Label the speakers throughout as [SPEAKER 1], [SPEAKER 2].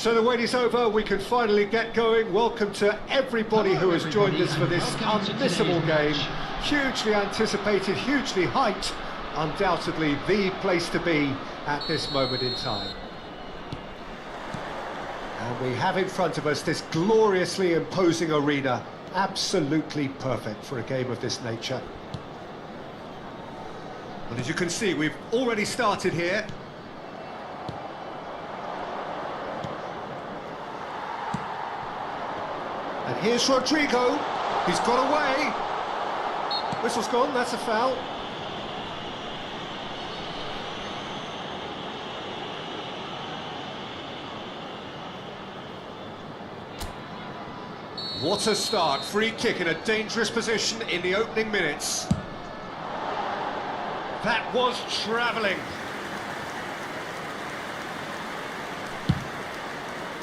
[SPEAKER 1] So the wait is over, we can finally get going. Welcome to everybody who has joined us for this unmissable game. Hugely anticipated, hugely hyped, undoubtedly the place to be at this moment in time. And we have in front of us this gloriously imposing arena, absolutely perfect for a game of this nature. Well, as you can see, we've already started here. And here's Rodrigo, he's got away. Whistle's gone, that's a foul. What a start, free kick in a dangerous position in the opening minutes. That was travelling.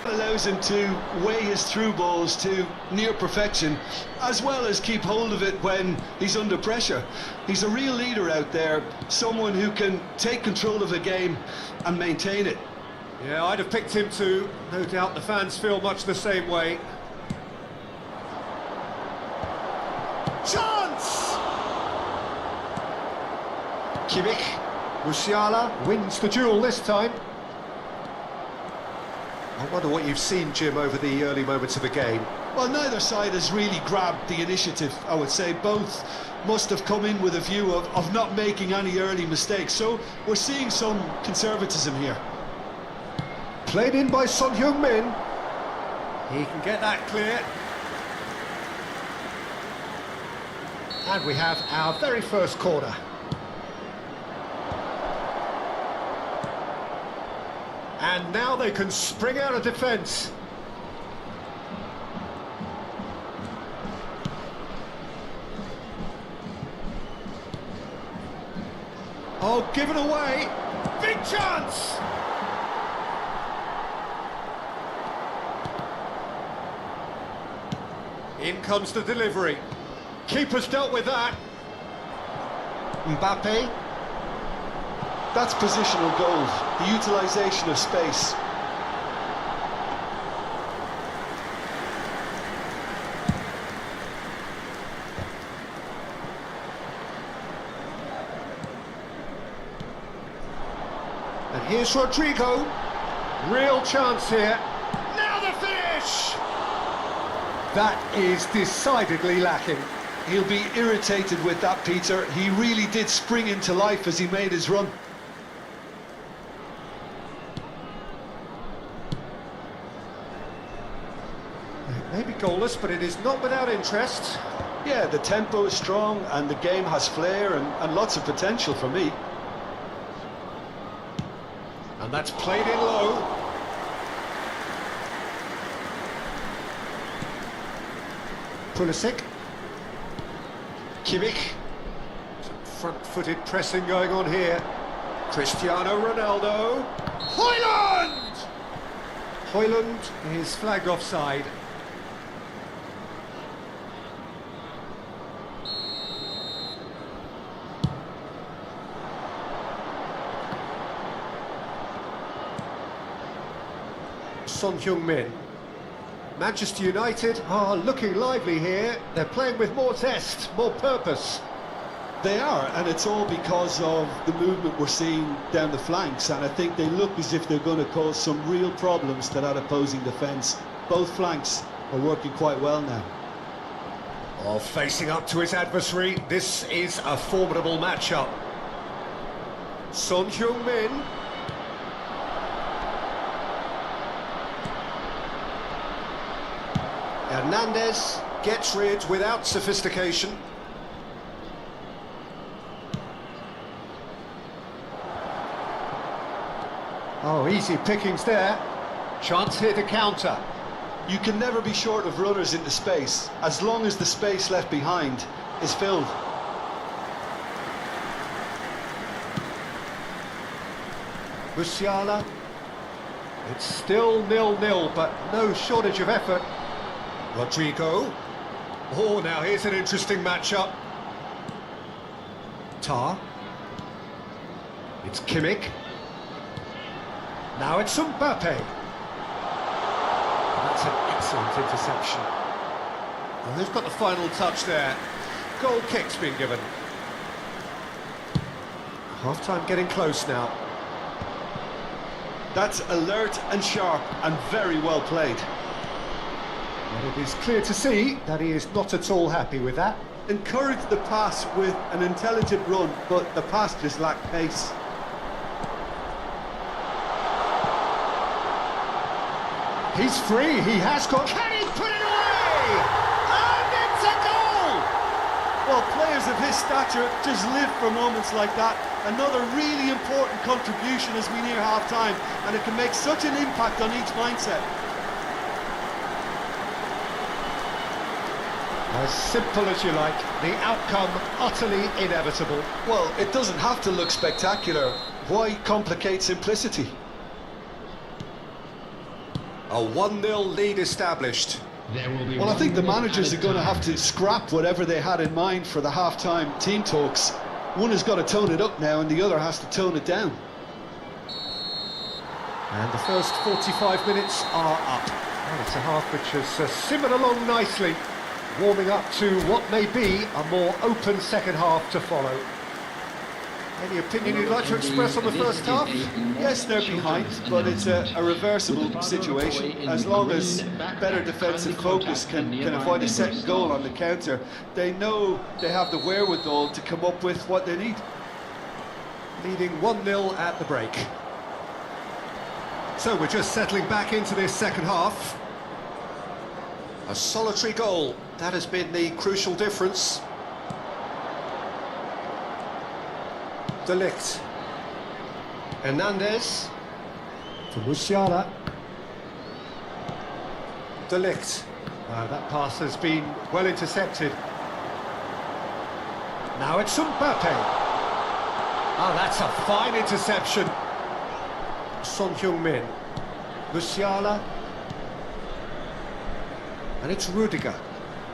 [SPEAKER 2] Allows him to weigh his through balls to near perfection, as well as keep hold of it when he's under pressure. He's a real leader out there, someone who can take control of a game and maintain it.
[SPEAKER 1] Yeah, I'd have picked him too. No doubt the fans feel much the same way. Chance! Kimmich, Musiala wins the duel this time. I wonder what you've seen, Jim, over the early moments of the game.
[SPEAKER 2] Well, neither side has really grabbed the initiative, I would say. Both must have come in with a view of not making any early mistakes, so we're seeing some conservatism here.
[SPEAKER 1] Played in by Son Heung-min. He can get that clear. And we have our very first corner. And now they can spring out of defence. Oh, given away. Big chance! In comes the delivery. Keeper's dealt with that. Mbappe.
[SPEAKER 2] That's positional goal, the utilisation of space.
[SPEAKER 1] And here's Rodrigo. Real chance here. Now the finish! That is decidedly lacking.
[SPEAKER 2] He'll be irritated with that, Peter. He really did spring into life as he made his run.
[SPEAKER 1] Maybe goalless, but it is not without interest.
[SPEAKER 2] Yeah, the tempo is strong and the game has flair and lots of potential for me.
[SPEAKER 1] And that's played in low. Pulisic. Kimmich. Some front-footed pressing going on here. Cristiano Ronaldo. Højlund! Højlund is flagged offside. Son Heung-min. Manchester United are looking lively here. They're playing with more zest, more purpose.
[SPEAKER 2] They are, and it's all because of the movement we're seeing down the flanks, and I think they look as if they're going to cause some real problems to that opposing defence. Both flanks are working quite well now.
[SPEAKER 1] Oh, facing up to his adversary, this is a formidable matchup. Son Heung-min. Hernandez gets rid without sophistication. Oh, easy pickings there. Chance here to counter.
[SPEAKER 2] You can never be short of runners into space, as long as the space left behind is filled.
[SPEAKER 1] Musiala. It's still 0-0, but no shortage of effort. Rodrigo. Oh, now here's an interesting matchup. Tar. It's Kimmich. Now it's Mbappe. That's an excellent interception. And they've got the final touch there. Goal kick's been given. Half-time getting close now.
[SPEAKER 2] That's alert and sharp and very well played.
[SPEAKER 1] And it is clear to see that he is not at all happy with that.
[SPEAKER 2] Encouraged the pass with an intelligent run, but the pass just lacked pace.
[SPEAKER 1] He's free, he has got... Can he put it away? And it's a goal!
[SPEAKER 2] Well, players of his stature just live for moments like that. Another really important contribution as we near half-time, and it can make such an impact on each mindset.
[SPEAKER 1] As simple as you like, the outcome utterly inevitable.
[SPEAKER 2] Well, it doesn't have to look spectacular. Why complicate simplicity?
[SPEAKER 1] A 1-0 lead established.
[SPEAKER 2] Well, I think the managers are going to have to scrap whatever they had in mind for the half-time team talks. One has got to tone it up now and the other has to tone it down.
[SPEAKER 1] And the first 45 minutes are up. And it's a half which has simmered along nicely, warming up to what may be a more open second half to follow. Any opinion you'd like to express on the first half?
[SPEAKER 2] Yes, they're behind, but it's a reversible situation. As long as better defensive focus can avoid a second goal on the counter, they know they have the wherewithal to come up with what they need.
[SPEAKER 1] Leading 1-0 at the break. So we're just settling back into this second half. A solitary goal, that has been the crucial difference. De Ligt. Hernandez. For Musiala. De Ligt. That pass has been well intercepted. Now it's Mbappe. Oh, that's a fine interception. Son Heung-min. Musiala. And it's Rudiger.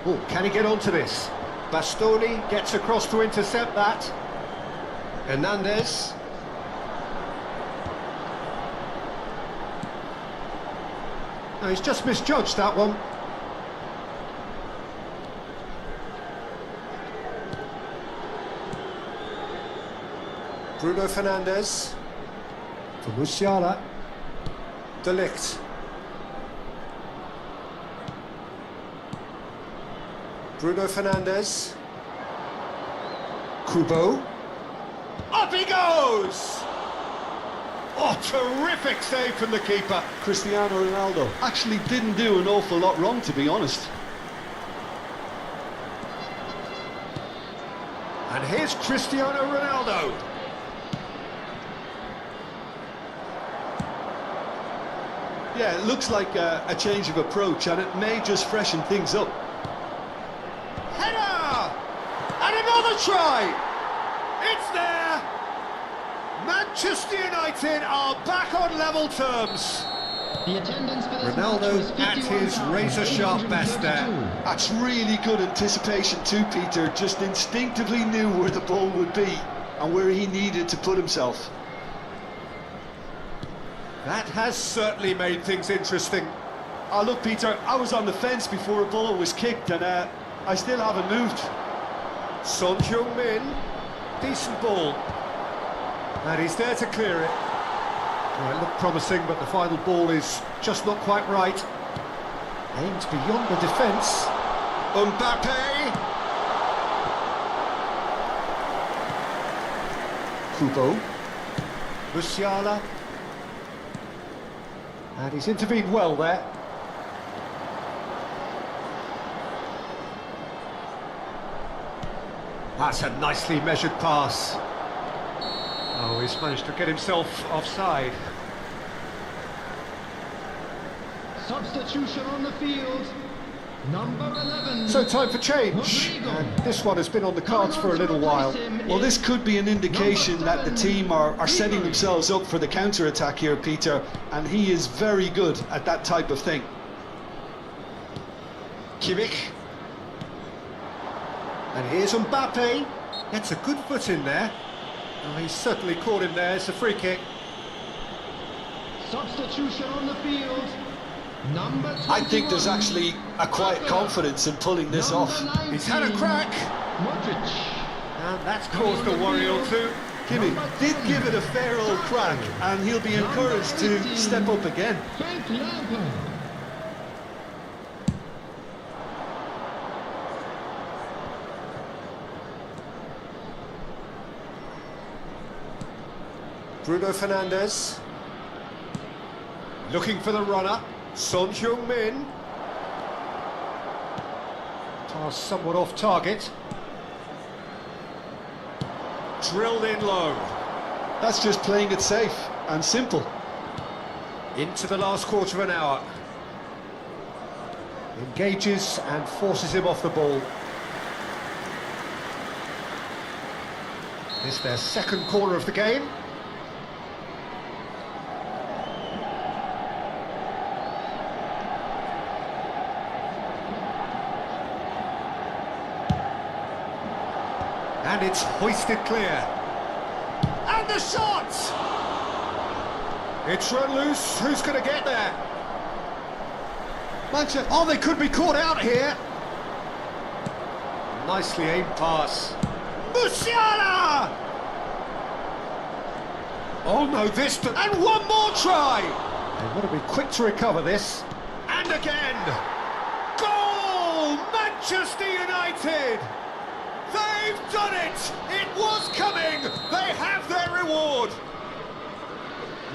[SPEAKER 1] Oh, can he get onto this? Bastoni gets across to intercept that. Hernandez. No, he's just misjudged that one. Bruno Fernandes. For Musiala. De Ligt. Bruno Fernandes. Kubo. Up he goes! Oh, terrific save from the keeper.
[SPEAKER 2] Cristiano Ronaldo actually didn't do an awful lot wrong, to be honest.
[SPEAKER 1] And here's Cristiano Ronaldo.
[SPEAKER 2] Yeah, it looks like a change of approach, and it may just freshen things up.
[SPEAKER 1] Header! And another try! It's there! Manchester United are back on level terms. Ronaldo at his razor-sharp best there.
[SPEAKER 2] That's really good anticipation too, Peter. Just instinctively knew where the ball would be and where he needed to put himself.
[SPEAKER 1] That has certainly made things interesting.
[SPEAKER 2] Oh, look, Peter, I was on the fence before a ball was kicked, and I still haven't moved.
[SPEAKER 1] Son Heung-min, decent ball. And he's there to clear it. Well, it looked promising, but the final ball is just not quite right. Aimed beyond the defence. Mbappe! Kubo. Musiala. And he's intervened well there. That's a nicely measured pass. Oh, he's managed to get himself offside.
[SPEAKER 3] Substitution on the field. Number 11.
[SPEAKER 1] So time for change. And this one has been on the cards for a little while.
[SPEAKER 2] Well, this could be an indication that the team are setting themselves up for the counter-attack here, Peter, and he is very good at that type of thing.
[SPEAKER 1] Kimmich. And here's Mbappe. Gets a good foot in there. Oh, he's certainly caught him there. It's a free kick.
[SPEAKER 3] Substitution on the field. Number 21.
[SPEAKER 2] I think there's actually a quiet confidence in pulling this
[SPEAKER 3] Number
[SPEAKER 2] off.
[SPEAKER 3] 19.
[SPEAKER 1] He's had a crack.
[SPEAKER 3] Modric.
[SPEAKER 1] And that's caused a worry or two.
[SPEAKER 2] Kimmy did give it a fair old crack, and he'll be encouraged to step up again.
[SPEAKER 3] Frank Lampard.
[SPEAKER 1] Bruno Fernandes. Looking for the runner. Son Heung-min. Pass somewhat off target. Drilled in low.
[SPEAKER 2] That's just playing it safe and simple.
[SPEAKER 1] Into the last quarter of an hour. Engages and forces him off the ball. This their second corner of the game. And it's hoisted clear. And the shot! It's run loose. Who's going to get there? Manchester. Oh, they could be caught out here. Nicely aimed pass. Musiala! Oh no, this... And one more try! They want to be quick to recover this. And again! Goal! Manchester United! They've done it! It was coming! They have their reward!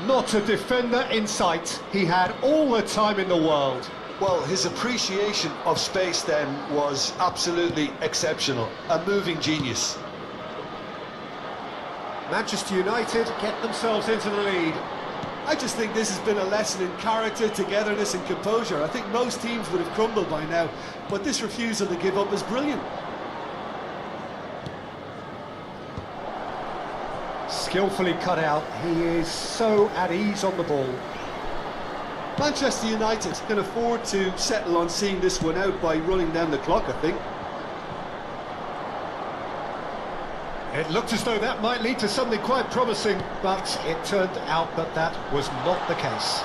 [SPEAKER 1] Not a defender in sight. He had all the time in the world.
[SPEAKER 2] Well, his appreciation of space then was absolutely exceptional. A moving genius.
[SPEAKER 1] Manchester United get themselves into the lead.
[SPEAKER 2] I just think this has been a lesson in character, togetherness and composure. I think most teams would have crumbled by now, but this refusal to give up is brilliant.
[SPEAKER 1] Skillfully cut out. He is so at ease on the ball.
[SPEAKER 2] Manchester United can afford to settle on seeing this one out by running down the clock, I think.
[SPEAKER 1] It looked as though that might lead to something quite promising, but it turned out that that was not the case.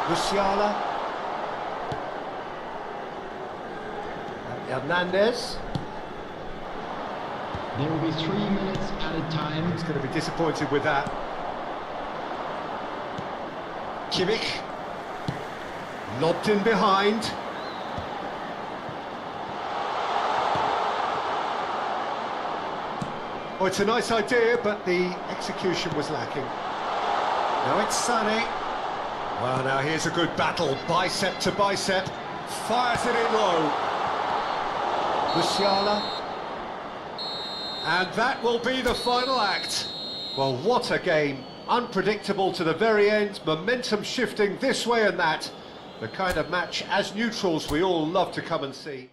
[SPEAKER 1] Musiala. Hernandez.
[SPEAKER 3] There will be 3 minutes added time.
[SPEAKER 1] He's going to be disappointed with that. Kimmich. Lobbed in behind. Oh, it's a nice idea, but the execution was lacking. Now it's Sané. Well, now here's a good battle, bicep to bicep. Fires it in low. Musiala. And that will be the final act. Well, what a game. Unpredictable to the very end, momentum shifting this way and that. The kind of match, as neutrals, we all love to come and see.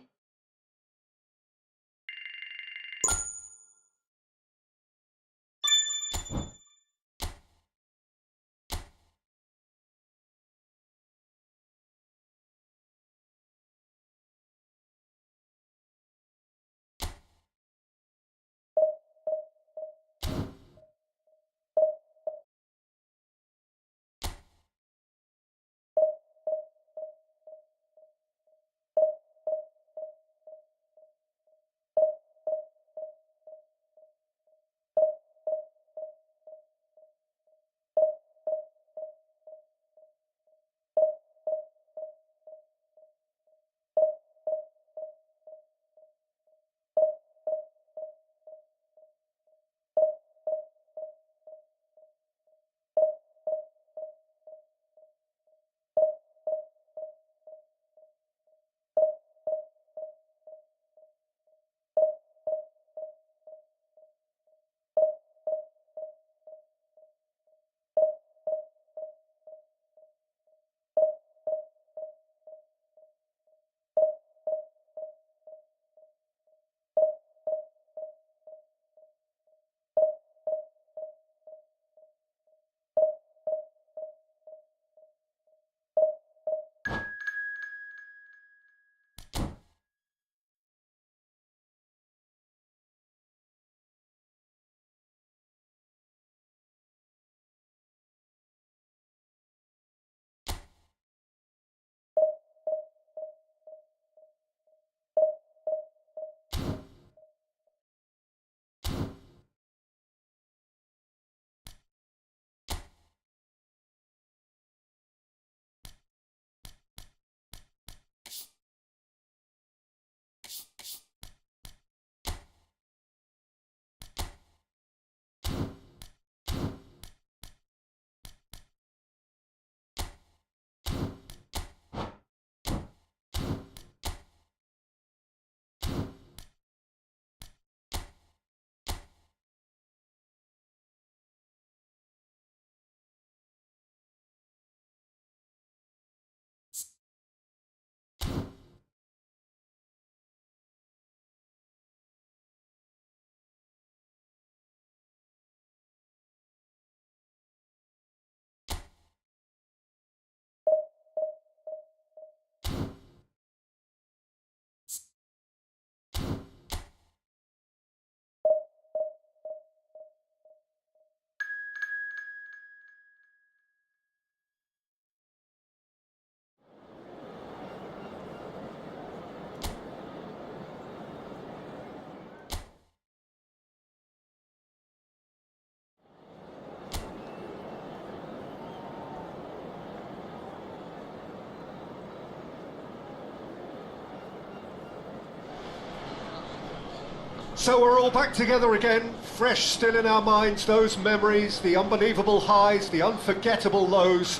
[SPEAKER 1] So we're all back together again, fresh still in our minds, those memories, the unbelievable highs, the unforgettable lows.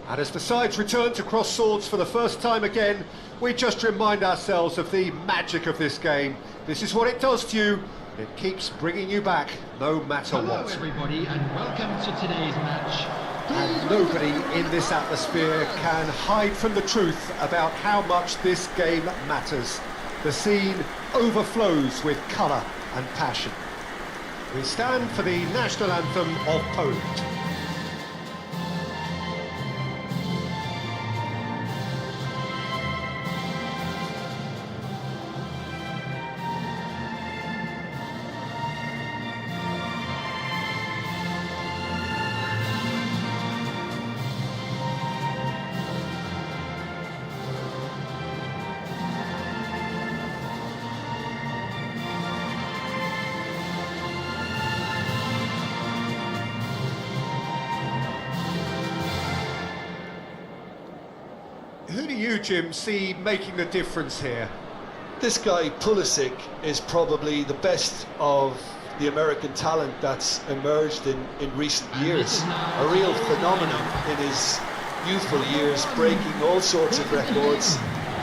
[SPEAKER 1] And as the sides return to cross swords for the first time again, we just remind ourselves of the magic of this game. This is what it does to you. It keeps bringing you back, no matter
[SPEAKER 3] Hello
[SPEAKER 1] what.
[SPEAKER 3] everybody and welcome to today's match.
[SPEAKER 1] And nobody in this atmosphere can hide from the truth about how much this game matters. The scene overflows with colour and passion. We stand for the national anthem of Poland. Who do you, Jim, see making the difference here?
[SPEAKER 2] This guy, Pulisic, is probably the best of the American talent that's emerged in recent years. A real phenomenon in his youthful years, breaking all sorts of records.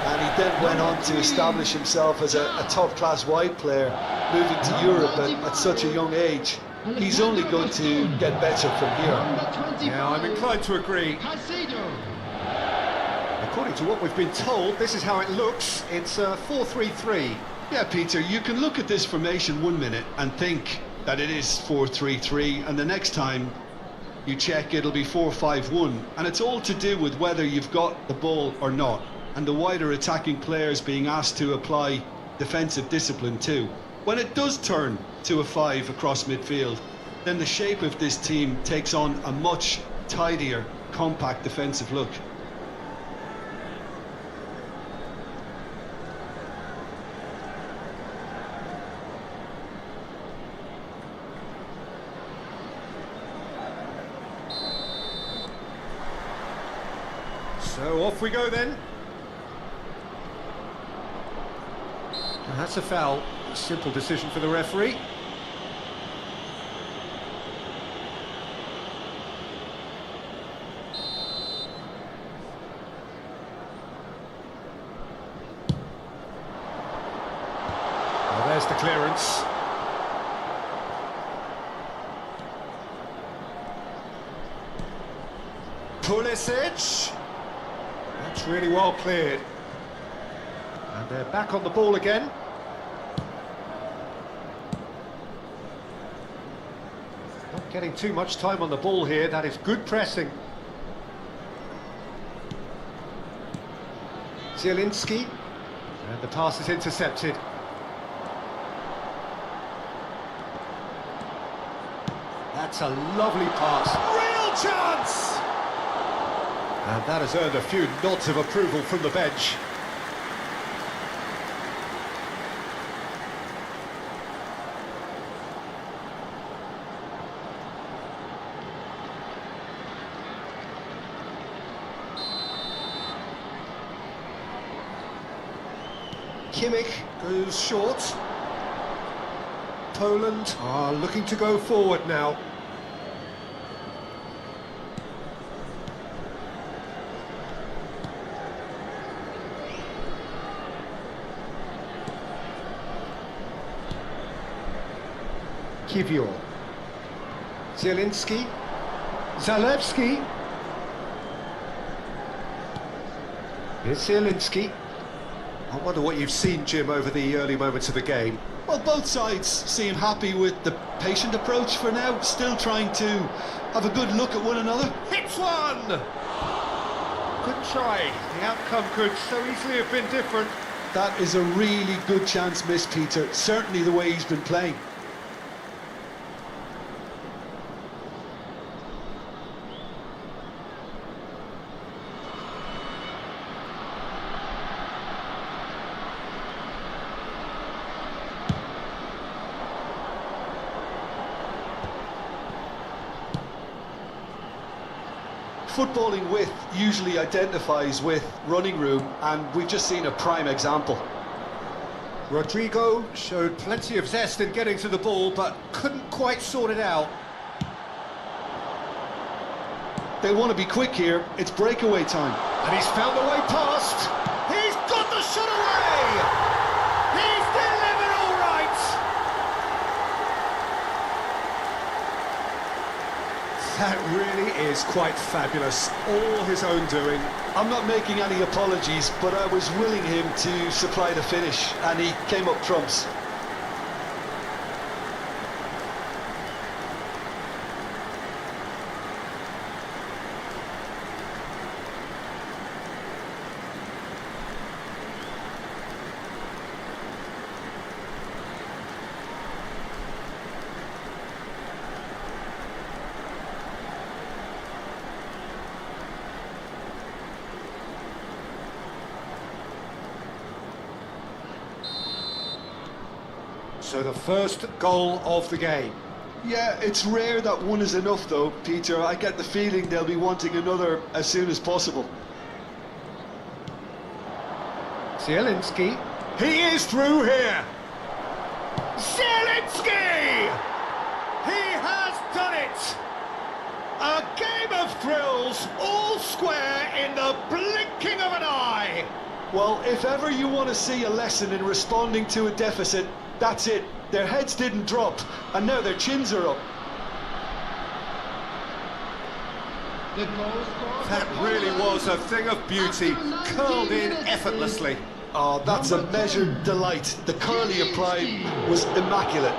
[SPEAKER 2] And he then went on to establish himself as a top-class wide player, moving to Europe at such a young age. He's only going to get better from here.
[SPEAKER 1] Yeah, I'm inclined to agree. According to what we've been told, this is how it looks. It's 4-3-3.
[SPEAKER 2] Yeah, Peter, you can look at this formation 1 minute and think that it is 4-3-3, and the next time you check it'll be 4-5-1, and it's all to do with whether you've got the ball or not, and the wider attacking players being asked to apply defensive discipline too. When it does turn to a 5 across midfield, then the shape of this team takes on a much tidier, compact defensive look.
[SPEAKER 1] So off we go then. And that's a foul. A simple decision for the referee. Well, there's the clearance. Pulisic. That's really well cleared. And they're back on the ball again. Not getting too much time on the ball here. That is good pressing. Zielinski. And the pass is intercepted. That's a lovely pass. Real chance! And that has earned a few nods of approval from the bench. Kimmich goes short. Poland are looking to go forward now. Kiwior. Zielinski. Zalewski. Here's Zielinski. I wonder what you've seen, Jim, over the early moments of the game.
[SPEAKER 2] Well, both sides seem happy with the patient approach for now, still trying to have a good look at one another.
[SPEAKER 1] Hits one! Good try. The outcome could so easily have been different.
[SPEAKER 2] That is a really good chance missed, Peter, certainly the way he's been playing. Footballing width usually identifies with running room, and we've just seen a prime example.
[SPEAKER 1] Rodrigo showed plenty of zest in getting to the ball, but couldn't quite sort it out.
[SPEAKER 2] They want to be quick here, it's breakaway time.
[SPEAKER 1] And he's found a way past. He's got the shot away! He's delivered all right! That really is quite fabulous. All his own doing.
[SPEAKER 2] I'm not making any apologies, but I was willing him to supply the finish, and he came up trumps.
[SPEAKER 1] So the first goal of the game.
[SPEAKER 2] Yeah, it's rare that one is enough though, Peter. I get the feeling they'll be wanting another as soon as possible.
[SPEAKER 1] Zielinski. He is through here. Zielinski! He has done it! A game of thrills, all square in the blinking of an eye.
[SPEAKER 2] Well, if ever you want to see a lesson in responding to a deficit, that's it. Their heads didn't drop, and now their chins are up.
[SPEAKER 3] The goal scorer.
[SPEAKER 1] That really was a thing of beauty, curled in effortlessly.
[SPEAKER 2] Oh, that's a measured delight. The curl he applied was immaculate.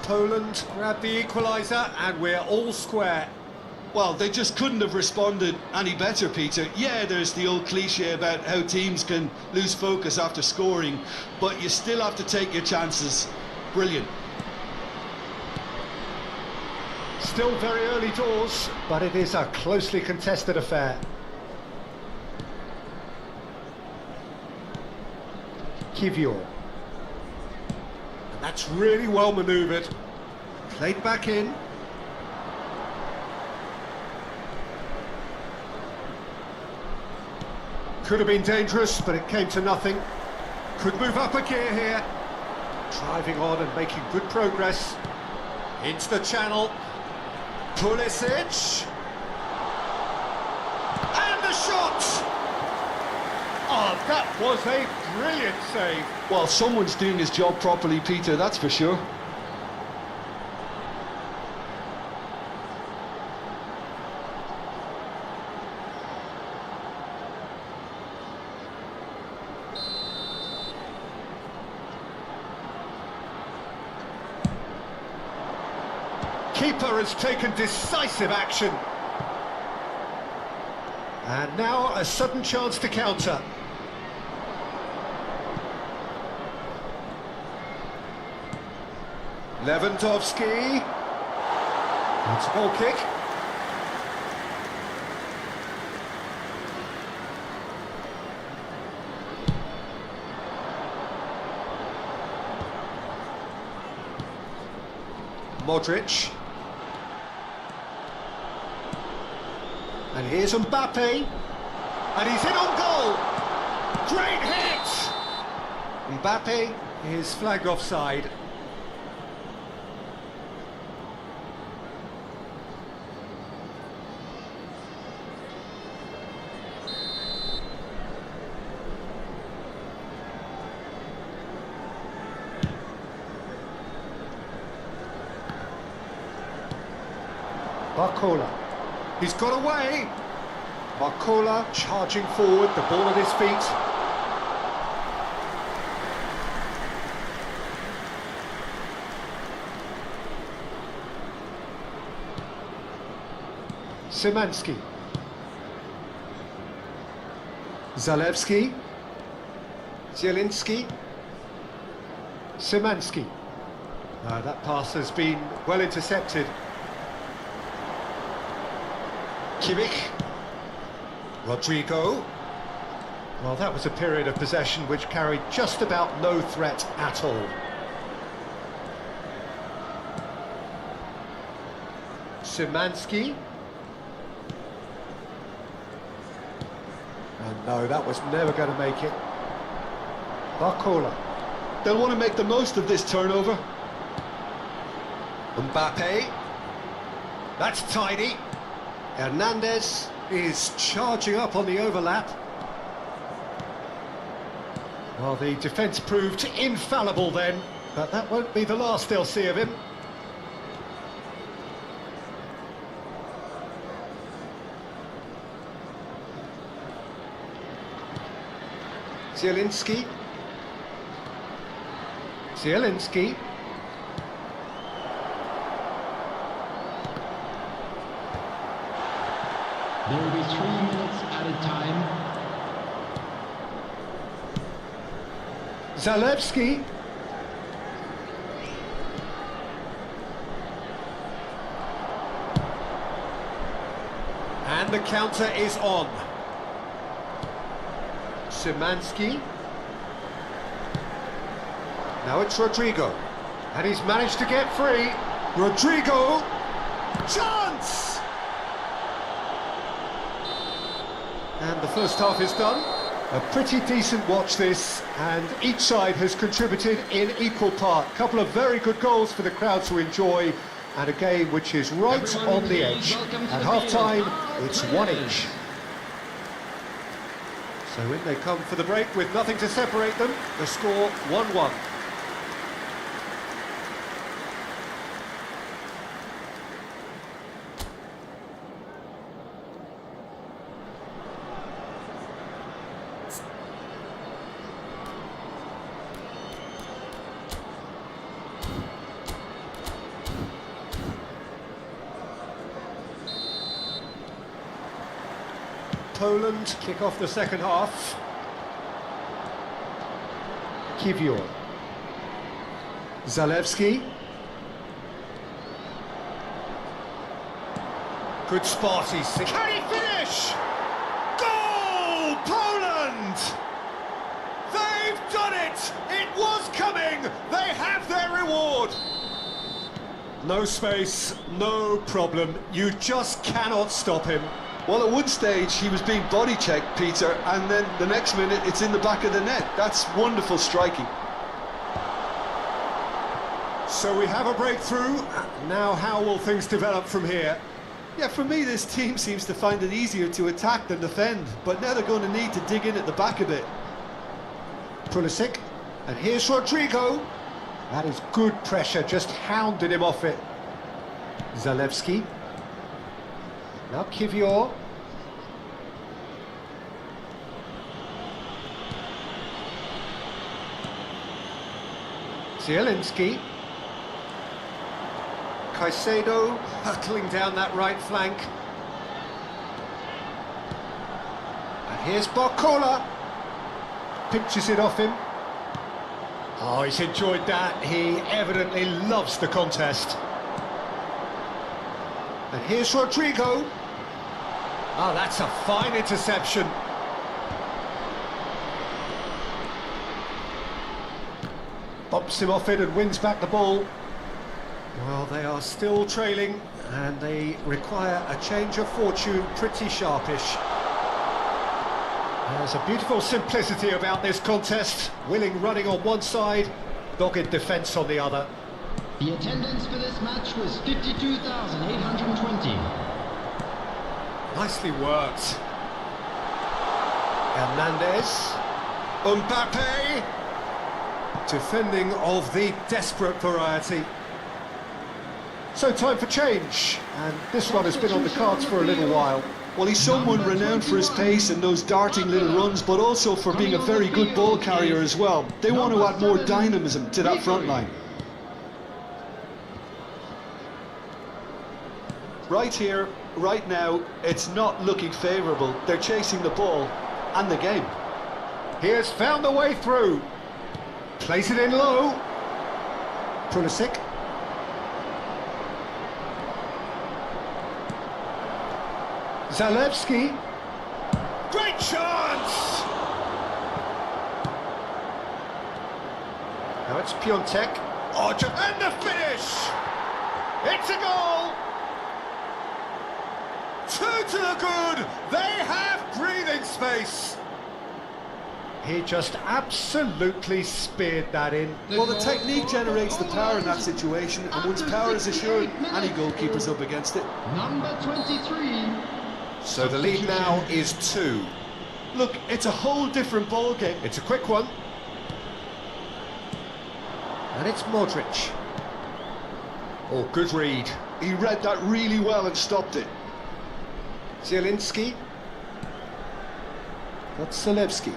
[SPEAKER 1] Poland grabbed the equaliser and we're all square.
[SPEAKER 2] Well, they just couldn't have responded any better, Peter. Yeah, there's the old cliche about how teams can lose focus after scoring, but you still have to take your chances. Brilliant.
[SPEAKER 1] Still very early doors, but it is a closely contested affair. Kivior. That's really well manoeuvred. Played back in. Could have been dangerous, but it came to nothing. Could move up a gear here. Driving on and making good progress. Into the channel. Pulisic. And the shot! Oh, that was a brilliant save.
[SPEAKER 2] Well, someone's doing his job properly, Peter, that's for sure.
[SPEAKER 1] Keeper has taken decisive action. And now a sudden chance to counter. Lewandowski. It's a goal kick. Modric. And here's Mbappe. And he's in on goal. Great hit! Mbappe is flagged offside. Barcola. He's got away. Barcola charging forward, the ball at his feet. Szymanski. Zalewski. Zielinski. Szymanski. That pass has been well intercepted. Kimmich. Rodrigo. Well, that was a period of possession which carried just about no threat at all. Szymanski. And no, that was never going to make it. Barcola.
[SPEAKER 2] They'll want to make the most of this turnover.
[SPEAKER 1] Mbappe. That's tidy. Hernandez is charging up on the overlap. Well, the defence proved infallible then, but that won't be the last they'll see of him. Zielinski. Zielinski.
[SPEAKER 3] There will be 3 minutes added time.
[SPEAKER 1] Zalewski. And the counter is on. Szymanski. Now it's Rodrigo. And he's managed to get free. Rodrigo. Chance! And the first half is done. A pretty decent watch this, and each side has contributed in equal part. A couple of very good goals for the crowd to enjoy, and a game which is right on the edge. At half-time, it's 1 each. So in they come for the break with nothing to separate them. The score 1-1. Poland kick off the second half. Kiwior. Zalewski. Good spot, can he finish? Goal! Poland! They've done it! It was coming! They have their reward! No space, no problem. You just cannot stop him.
[SPEAKER 2] Well, at one stage he was being body checked, Peter, and then the next minute it's in the back of the net. That's wonderful striking.
[SPEAKER 1] So we have a breakthrough. Now how will things develop from here?
[SPEAKER 2] Yeah, for me this team seems to find it easier to attack than defend, but now they're going to need to dig in at the back a bit.
[SPEAKER 1] Pulisic, and here's Rodrigo. That is good pressure, just hounded him off it. Zalewski. Now Kiwior. Zielinski. Caicedo hurtling down that right flank. And here's Barcola. Pinches it off him. Oh, he's enjoyed that. He evidently loves the contest. And here's Rodrigo. Oh, that's a fine interception. Bumps him off it and wins back the ball. Well, they are still trailing, and they require a change of fortune pretty sharpish. There's a beautiful simplicity about this contest. Willing running on one side, dogged defence on the other.
[SPEAKER 3] The attendance for this match was 52,820.
[SPEAKER 1] Nicely worked. Hernandez. Mbappe. Defending of the desperate variety. So time for change, and this one has been on the cards for a little while.
[SPEAKER 2] Well, he's someone renowned for his pace and those darting little runs, but also for being a very good ball carrier as well. They want to add more dynamism to that front line. Right here, right now, it's not looking favourable. They're chasing the ball, and the game.
[SPEAKER 1] He has found the way through. Plays it in low. Pulisic. Zalewski. Great chance! Now it's Piontek. Oh, and the finish! It's a goal! Two to the good! They have breathing space! He just absolutely speared that in.
[SPEAKER 2] Well, the technique generates the power in that situation, and once power is assured, any goalkeeper's up against it.
[SPEAKER 3] Number 23.
[SPEAKER 1] So the lead now is 2.
[SPEAKER 2] Look, it's a whole different ball game.
[SPEAKER 1] It's a quick one. And it's Modric. Oh, good read.
[SPEAKER 2] He read that really well and stopped it.
[SPEAKER 1] Zielinski. That's Zalewski.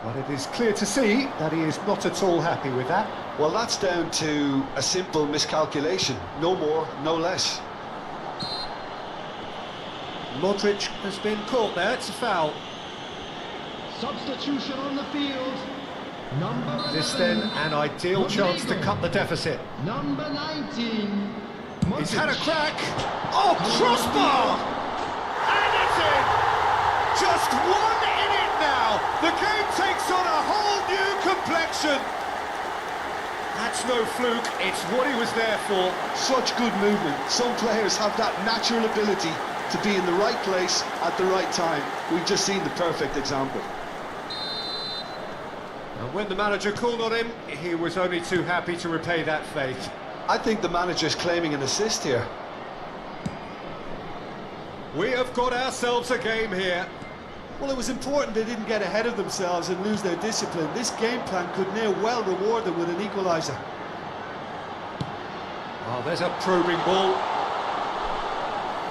[SPEAKER 1] But it is clear to see that he is not at all happy with that.
[SPEAKER 2] Well, that's down to a simple miscalculation. No more, no less.
[SPEAKER 1] Modric has been caught there. It's a foul.
[SPEAKER 3] Substitution on the field. Number 11.
[SPEAKER 1] This then an ideal chance to cut the deficit.
[SPEAKER 3] Number 19.
[SPEAKER 1] He's had a crack. Oh, crossbar! And it's in! Just one in it now. The game takes on a whole new complexion. That's no fluke. It's what he was there for.
[SPEAKER 2] Such good movement. Some players have that natural ability to be in the right place at the right time. We've just seen the perfect example.
[SPEAKER 1] And when the manager called on him, he was only too happy to repay that faith.
[SPEAKER 2] I think the manager's claiming an assist here.
[SPEAKER 1] We have got ourselves a game here.
[SPEAKER 2] Well, it was important they didn't get ahead of themselves and lose their discipline. This game plan could near well reward them with an equaliser.
[SPEAKER 1] Oh, there's a probing ball.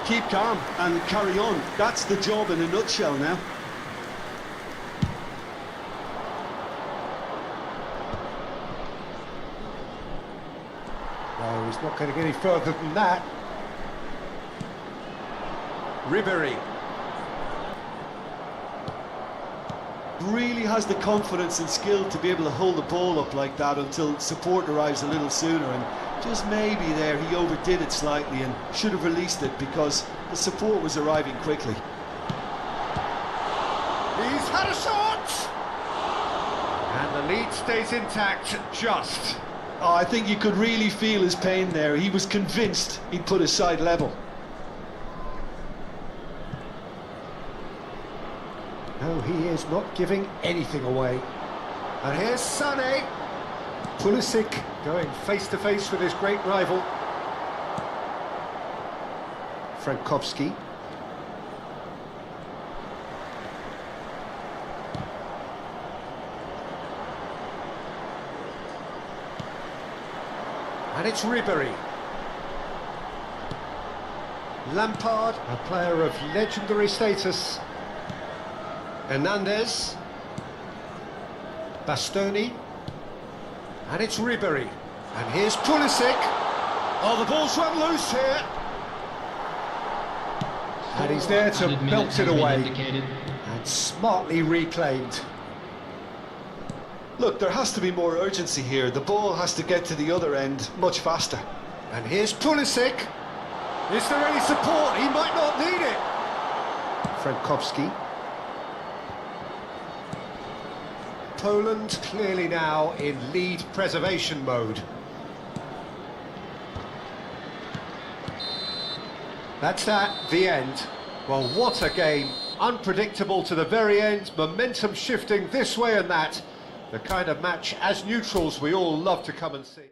[SPEAKER 2] Keep calm and carry on. That's the job in a nutshell now.
[SPEAKER 1] No, he's not going to get any further than that. Ribéry.
[SPEAKER 2] Really has the confidence and skill to be able to hold the ball up like that until support arrives a little sooner, and just maybe there he overdid it slightly and should have released it because the support was arriving quickly.
[SPEAKER 1] He's had a shot! And the lead stays intact, just.
[SPEAKER 2] Oh, I think you could really feel his pain there. He was convinced he'd put his side level.
[SPEAKER 1] No, he is not giving anything away. And here's Sané. Pulisic going face-to-face with his great rival. Frankowski. And it's Ribéry. Lampard, a player of legendary status. Hernandez. Bastoni. And it's Ribéry. And here's Pulisic. Oh, the ball's run loose here. And he's there to belt it away. And smartly reclaimed.
[SPEAKER 2] Look, there has to be more urgency here. The ball has to get to the other end much faster.
[SPEAKER 1] And here's Pulisic. Is there any support? He might not need it. Frankowski. Poland clearly now in lead preservation mode. That's that, the end. Well, what a game. Unpredictable to the very end, momentum shifting this way and that. The kind of match, as neutrals, we all love to come and see.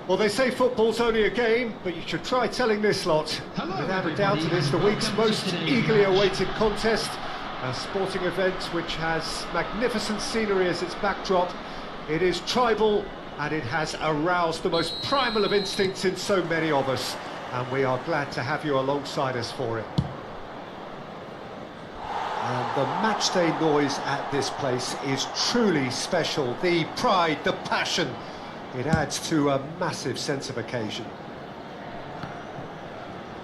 [SPEAKER 1] Well, they say football's only a game, but you should try telling this lot.
[SPEAKER 3] Hello,
[SPEAKER 1] Without a doubt, it
[SPEAKER 3] everybody,
[SPEAKER 1] is the
[SPEAKER 3] and
[SPEAKER 1] week's
[SPEAKER 3] welcome to
[SPEAKER 1] most
[SPEAKER 3] today's
[SPEAKER 1] eagerly
[SPEAKER 3] match.
[SPEAKER 1] awaited contest. A sporting event which has magnificent scenery as its backdrop. It is tribal, and it has aroused the most primal of instincts in so many of us. And we are glad to have you alongside us for it. And the matchday noise at this place is truly special. The pride, the passion, it adds to a massive sense of occasion.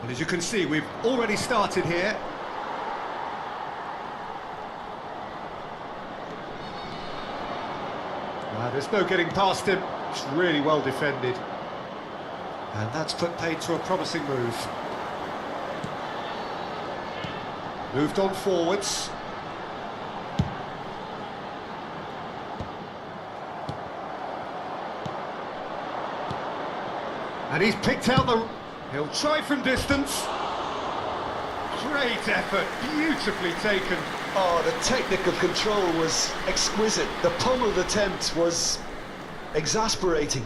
[SPEAKER 1] And as you can see, we've already started here. There's no getting past him. It's really well defended. And that's put paid to a promising move. Moved on forwards. And he's picked out the... He'll try from distance. Great effort, beautifully taken.
[SPEAKER 2] Oh, the technical control was exquisite. The pummeled attempt was exasperating.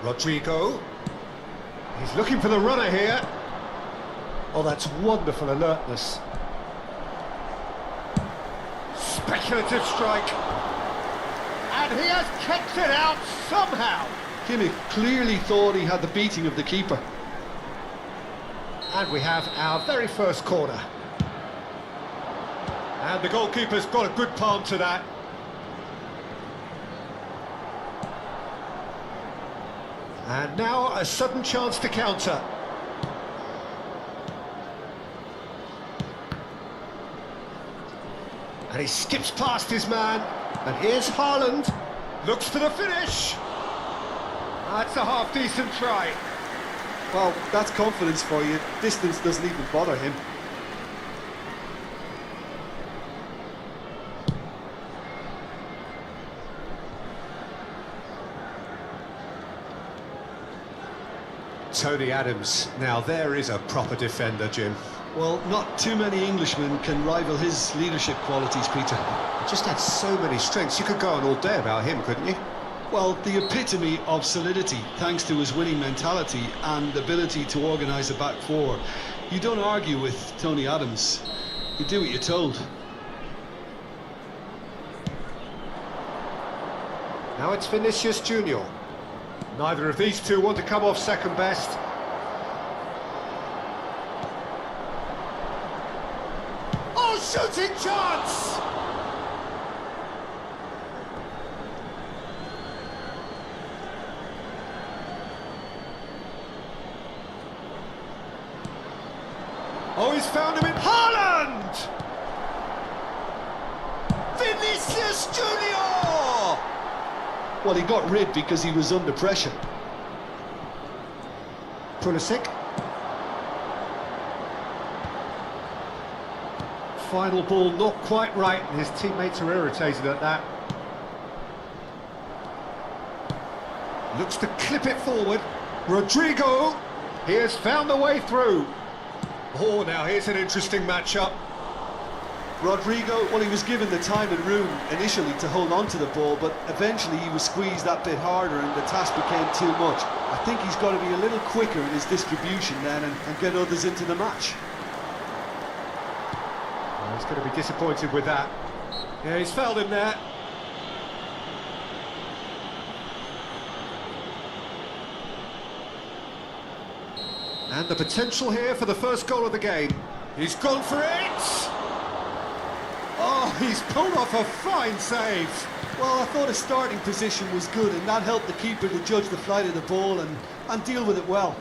[SPEAKER 1] Rodrigo. He's looking for the runner here. Oh, that's wonderful alertness. Speculative strike. And he has kept it out somehow.
[SPEAKER 2] Kimmich clearly thought he had the beating of the keeper.
[SPEAKER 1] And we have our very first corner. And the goalkeeper's got a good palm to that. And now a sudden chance to counter. And he skips past his man. And here's Haaland. Looks for the finish. That's a half-decent try.
[SPEAKER 4] Well, that's confidence for you. Distance doesn't even bother him.
[SPEAKER 1] Tony Adams. Now there is a proper defender, Jim.
[SPEAKER 2] Well, not too many Englishmen can rival his leadership qualities, Peter.
[SPEAKER 1] He just had so many strengths. You could go on all day about him, couldn't you?
[SPEAKER 2] Well, the epitome of solidity, thanks to his winning mentality and ability to organise a back four. You don't argue with Tony Adams. You do what you're told.
[SPEAKER 1] Now it's Vinicius Junior. Neither of these two want to come off second best. Oh, shooting chance! Oh, he's found him in Haaland! Vinicius Junior!
[SPEAKER 2] Well, he got rid because he was under pressure.
[SPEAKER 1] Pulisic. Final ball not quite right, and his teammates are irritated at that. Looks to clip it forward. Rodrigo. He has found the way through. Oh, now here's an interesting matchup.
[SPEAKER 4] Rodrigo, well, he was given the time and room initially to hold on to the ball, but eventually he was squeezed that bit harder and the task became too much. I think he's got to be a little quicker in his distribution then and get others into the match.
[SPEAKER 1] Oh, he's going to be disappointed with that. Yeah, he's fouled him there. And the potential here for the first goal of the game. He's gone for it! Oh, he's pulled off a fine save.
[SPEAKER 4] Well, I thought his starting position was good and that helped the keeper to judge the flight of the ball and deal with it well.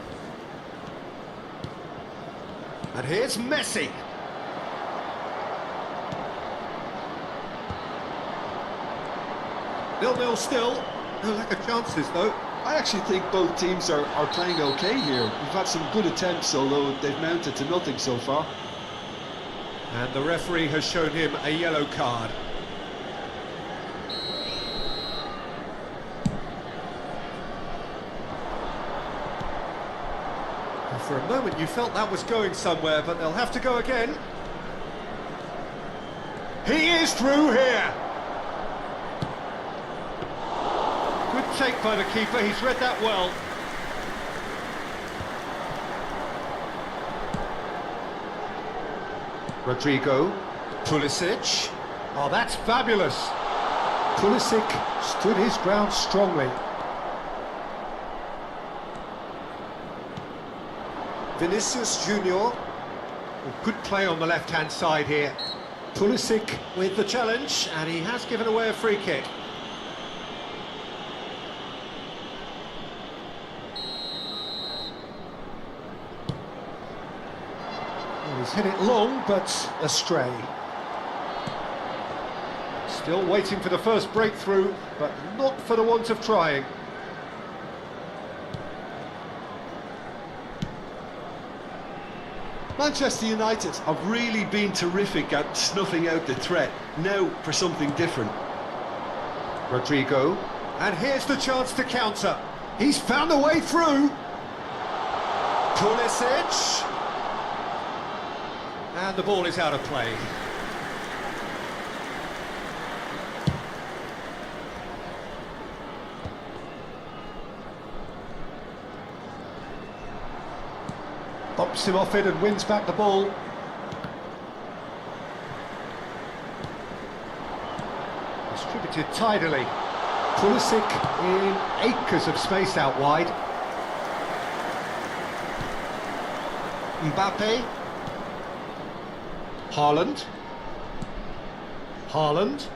[SPEAKER 1] And here's Messi. 0-0 still. No lack of chances, though.
[SPEAKER 4] I actually think both teams are playing okay here. We've had some good attempts, although they've mounted to nothing so far.
[SPEAKER 1] And the referee has shown him a yellow card. The For a moment you felt that was going somewhere, but they'll have to go again. He is through here. Good take by the keeper, he's read that well. Rodrigo, Pulisic. Oh, that's fabulous. Pulisic stood his ground strongly. Vinicius Junior. Good play on the left-hand side here. Pulisic with the challenge, and he has given away a free kick. Well, he's hit it long, but astray. Still waiting for the first breakthrough, but not for the want of trying.
[SPEAKER 2] Manchester United have really been terrific at snuffing out the threat. Now for something different.
[SPEAKER 1] Rodrigo, and here's the chance to counter. He's found a way through. Pulisic. And the ball is out of play. Bumps him off it and wins back the ball. Distributed tidily. Pulisic in acres of space out wide. Mbappe. Haaland. Haaland.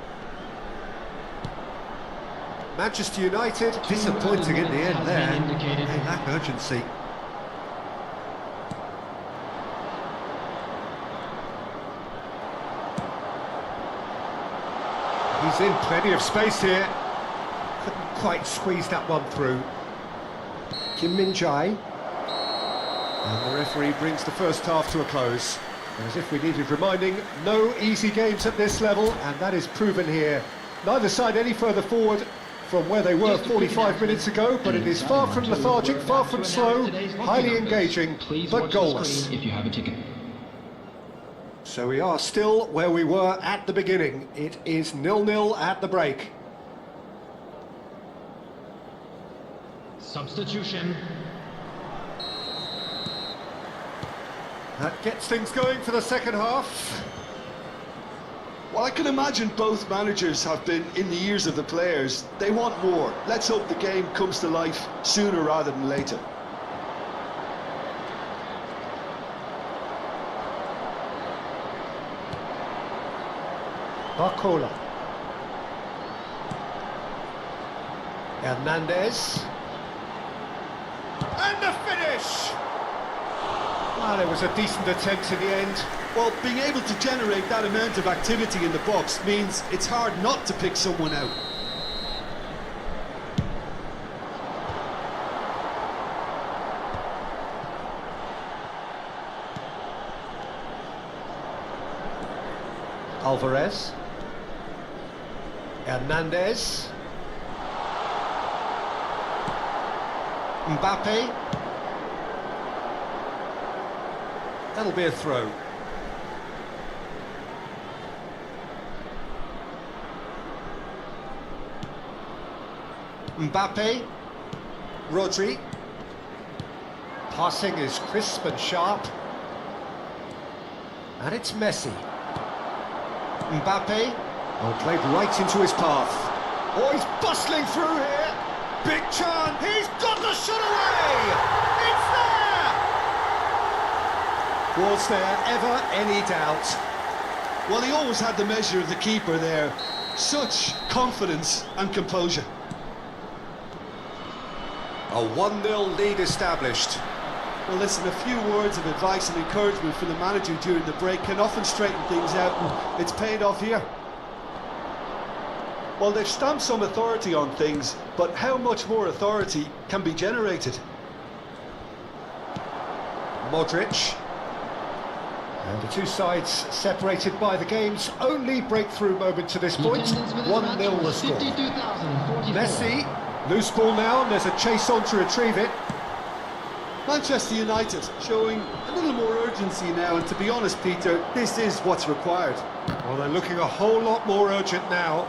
[SPEAKER 1] Manchester United disappointing in the end there. They lack urgency. He's in plenty of space here. Couldn't quite squeeze that one through. Kim Min-jae. And the referee brings the first half to a close. As if we needed reminding, no easy games at this level, and that is proven here. Neither side any further forward from where they were 45 minutes ago, but it is far from lethargic, far from slow, highly engaging, but goalless.
[SPEAKER 3] If you have a ticket.
[SPEAKER 1] So we are still where we were at the beginning. It is 0-0 at the break.
[SPEAKER 3] Substitution.
[SPEAKER 1] That gets things going for the second half.
[SPEAKER 2] Well, I can imagine both managers have been in the ears of the players. They want more. Let's hope the game comes to life sooner rather than later.
[SPEAKER 1] Barcola. Hernandez. And the finish! Well, it was a decent attempt in the end.
[SPEAKER 2] Well, being able to generate that amount of activity in the box means it's hard not to pick someone out.
[SPEAKER 1] Alvarez. Hernandez. Mbappe. That'll be a throw. Mbappe. Rodri. Passing is crisp and sharp. And it's Messi. Mbappe. Oh, played right into his path. Oh, he's bustling through here. Big chance. He's got the shot away. It's there. Was there ever any doubt?
[SPEAKER 2] Well, he always had the measure of the keeper there. Such confidence and composure.
[SPEAKER 1] A 1-0 lead established.
[SPEAKER 4] Well, listen, a few words of advice and encouragement from the manager during the break can often straighten things out, and it's paid off here.
[SPEAKER 2] Well, they've stamped some authority on things, but how much more authority can be generated?
[SPEAKER 1] Modric. And the two sides separated by the game's only breakthrough moment to this point. 1-0 the score. Messi, loose ball now, and there's a chase on to retrieve it.
[SPEAKER 4] Manchester United showing a little more urgency now, and to be honest, Peter, this is what's required.
[SPEAKER 1] Well, they're looking a whole lot more urgent now.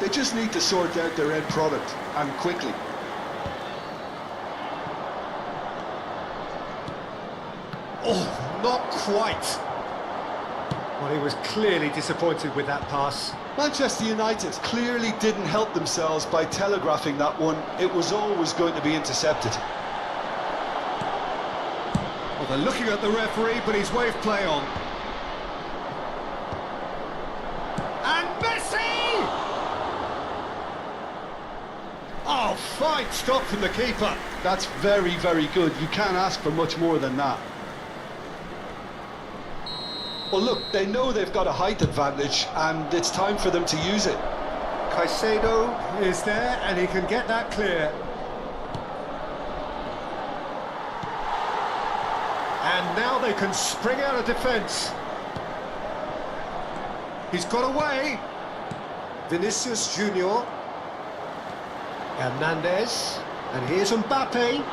[SPEAKER 2] They just need to sort out their end product, and quickly.
[SPEAKER 1] Oh, not quite. Well, he was clearly disappointed with that pass.
[SPEAKER 2] Manchester United clearly didn't help themselves by telegraphing that one. It was always going to be intercepted.
[SPEAKER 1] Well, they're looking at the referee, but he's waved play on. And Messi! Oh, fine stop from the keeper.
[SPEAKER 2] That's very, very good. You can't ask for much more than that. Well, look, they know they've got a height advantage, and it's time for them to use it.
[SPEAKER 1] Caicedo is there, and he can get that clear. And now they can spring out of defence. He's got away. Vinicius Junior. Hernandez. And here's Mbappe.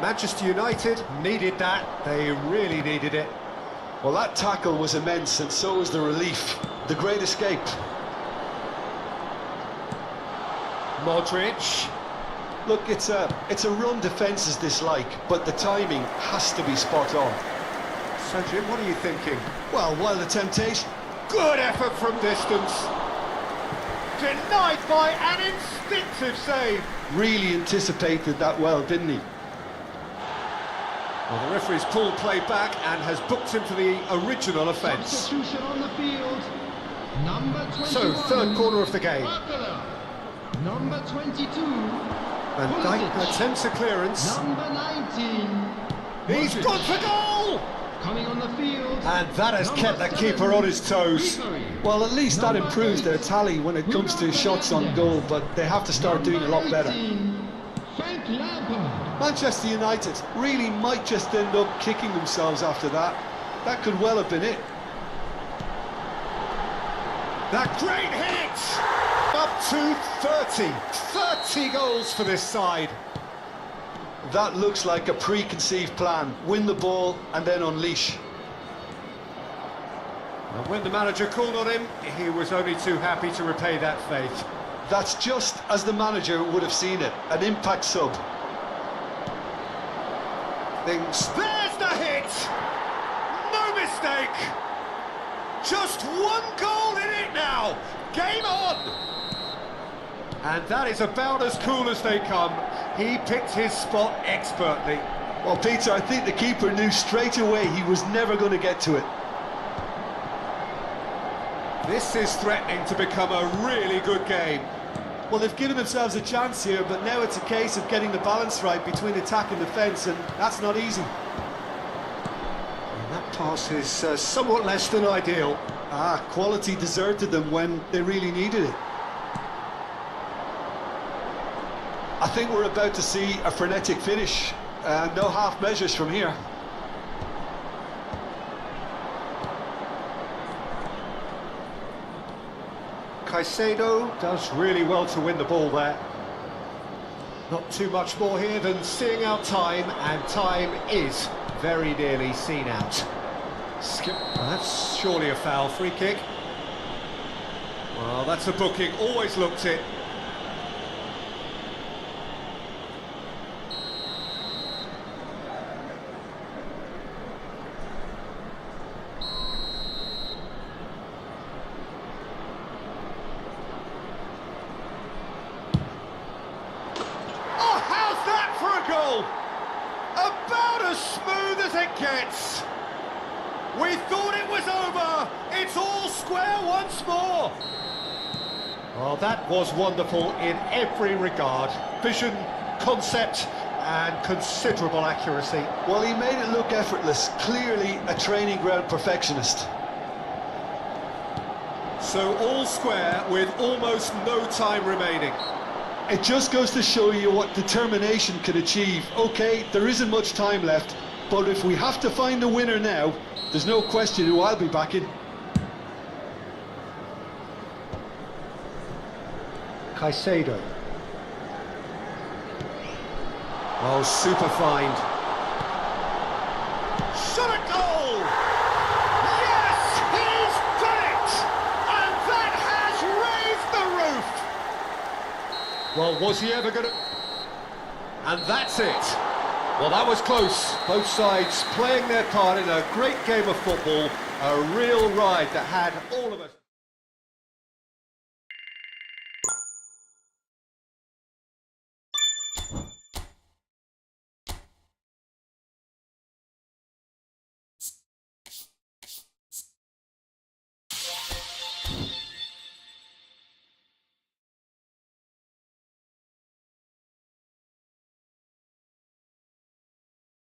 [SPEAKER 1] Manchester United needed that. They really needed it.
[SPEAKER 2] Well, that tackle was immense, and so was the relief. The great escape.
[SPEAKER 1] Modric.
[SPEAKER 2] Look, it's a run defences dislike, but the timing has to be spot on.
[SPEAKER 1] So, Jim, what are you thinking?
[SPEAKER 2] Well, while the temptation...
[SPEAKER 1] Good effort from distance. Denied by an instinctive save.
[SPEAKER 2] Really anticipated that well, didn't he?
[SPEAKER 1] Well, the referee's pulled play back and has booked him for the original offence.
[SPEAKER 3] Substitution on the field. Number 21.
[SPEAKER 1] So, third corner of the game.
[SPEAKER 3] Number 22.
[SPEAKER 1] Van Dijk attempts a clearance.
[SPEAKER 3] Number 19.
[SPEAKER 1] He's gone for goal!
[SPEAKER 3] Coming on the field.
[SPEAKER 1] And that has kept the keeper on his toes.
[SPEAKER 2] Well, at least that improves their tally when it comes to shots on goal, but they have to start doing a lot better.
[SPEAKER 3] Frank Lampard.
[SPEAKER 2] Manchester United really might just end up kicking themselves after that. That could well have been it.
[SPEAKER 1] That great hit! Up to 30 goals for this side.
[SPEAKER 2] That looks like a preconceived plan. Win the ball and then unleash.
[SPEAKER 1] And when the manager called on him, he was only too happy to repay that faith.
[SPEAKER 2] That's just as the manager would have seen it. An impact sub.
[SPEAKER 1] There's the hit! No mistake! Just one goal in it now! Game on! And that is about as cool as they come. He picked his spot expertly.
[SPEAKER 2] Well, Peter, I think the keeper knew straight away he was never going to get to it.
[SPEAKER 1] This is threatening to become a really good game.
[SPEAKER 4] Well, they've given themselves a chance here, but now it's a case of getting the balance right between attack and defence, and that's not easy.
[SPEAKER 1] And that pass is somewhat less than ideal.
[SPEAKER 2] Quality deserted them when they really needed it. I think we're about to see a frenetic finish. No half measures from here.
[SPEAKER 1] Caicedo does really well to win the ball there. Not too much more here than seeing out time, and time is very nearly seen out. That's surely a foul. Free kick. Well, that's a booking. Always looked it. About as smooth as it gets. We thought it was over. It's all square once more. Well, that was wonderful in every regard. Vision, concept, and considerable accuracy.
[SPEAKER 2] Well, he made it look effortless. Clearly a training ground perfectionist.
[SPEAKER 1] So all square with almost no time remaining.
[SPEAKER 2] It just goes to show you what determination can achieve. Okay, there isn't much time left, but if we have to find a winner now, there's no question who I'll be backing.
[SPEAKER 1] Caicedo. Oh, super find. Shot a goal! Yes, he's done it! And that has raised the roof! Well, was he ever going to... And that's it. Well, that was close. Both sides playing their part in a great game of football. A real ride that had all of us...